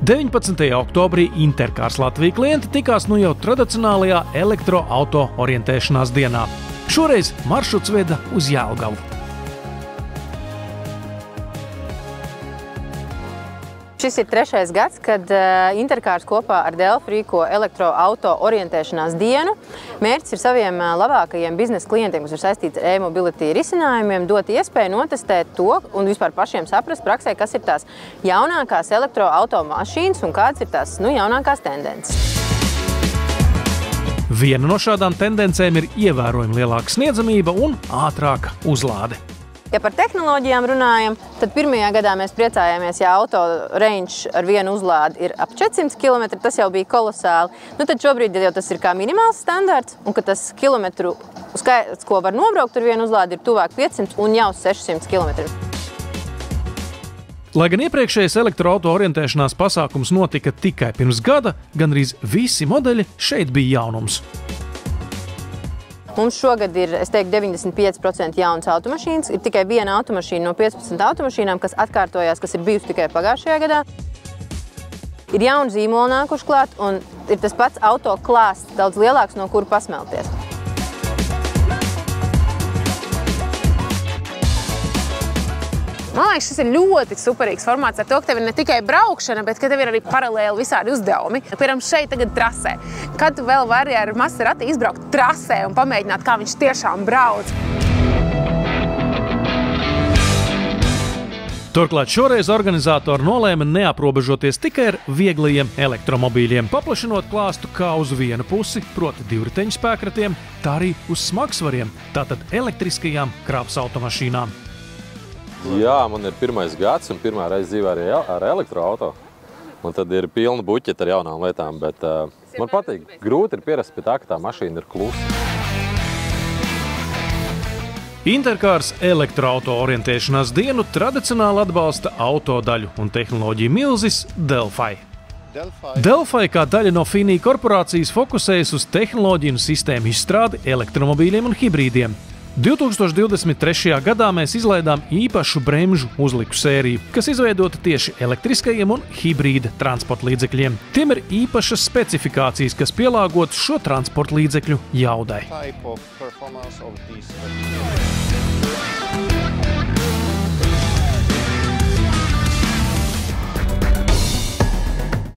19. oktobrī Intercars Latvija klienti tikās nu jau tradicionālajā elektroauto orientēšanās dienā. Šoreiz maršruts veda uz Jelgavu. Šis ir 3. gads, kad Intercars kopā ar Delfi rīko elektroauto orientēšanās dienu. Mērķis ir saviem labākajiem biznesa klientiem, kas ir saistīti ar e-mobility risinājumiem, dot iespēju notestēt to un vispār pašiem saprast praksē, kas ir tās jaunākās elektroauto mašīnas un kādas ir tās jaunākās tendences. Viena no šādām tendencēm ir ievērojami lielāka sniedzamība un ātrāka uzlāde. Ja par tehnoloģijām runājam, tad pirmajā gadā mēs priecājāmies, ja auto range ar vienu uzlādi ir ap 400 km, tas jau bija kolosāli. Tad šobrīd jau tas ir kā minimāls standarts, un ka tas kilometru skaits, ko var nobraukt ar vienu uzlādi, ir tuvāk 500 un jau 600 km. Lai gan iepriekšējais elektroauto orientēšanās pasākums notika tikai pirms gada, gandrīz visi modeļi šeit bija jaunums. Mums šogad ir, es teiktu, 95% jaunas automašīnas. Ir tikai viena automašīna no 15 automašīnām, kas atkārtojās, kas ir bijusi tikai pagājušajā gadā. Ir jauni zīmoli nākuši klāt, un ir tas pats auto klāsts daudz lielāks, no kura pasmelties. Man liekas, šis ir ļoti superīgs formāts ar to, ka tev ir ne tikai braukšana, bet ka tev ir arī paralēli visādi uzdevumi. Piemēram, šeit tagad trasē. Kad tu vēl vari ar Maserati izbraukt trasē un pamēģināt, kā viņš tiešām brauc. Turklāt šoreiz organizatori nolēma neaprobežoties tikai ar vieglajiem elektromobīļiem, paplašinot klāstu kā uz vienu pusi, proti divriteņu spēkratiem, tā arī uz smagsvariem, tātad elektriskajām kravas automašīnām. Jā, man ir 1. gads un pirmā reize dzīvē arī ar elektroauto. Man tad ir pilna buķeta ar jaunām lietām, bet man patīk. Grūti ir pierast pie tā, ka tā mašīna ir klusa. Intercars elektroauto orientēšanās dienu tradicionāli atbalsta autodaļu un tehnoloģiju milzis Delfi. Delfi kā daļa no Fini korporācijas fokusējas uz tehnoloģiju un sistēmu izstrādi elektromobīļiem un hibrīdiem. 2023. gadā mēs izlaidām īpašu bremžu uzliku sēriju, kas izveidota tieši elektriskajiem un hibrīda transporta līdzekļiem. Tiem ir īpašas specifikācijas, kas pielāgotas šo transporta līdzekļu jaudai.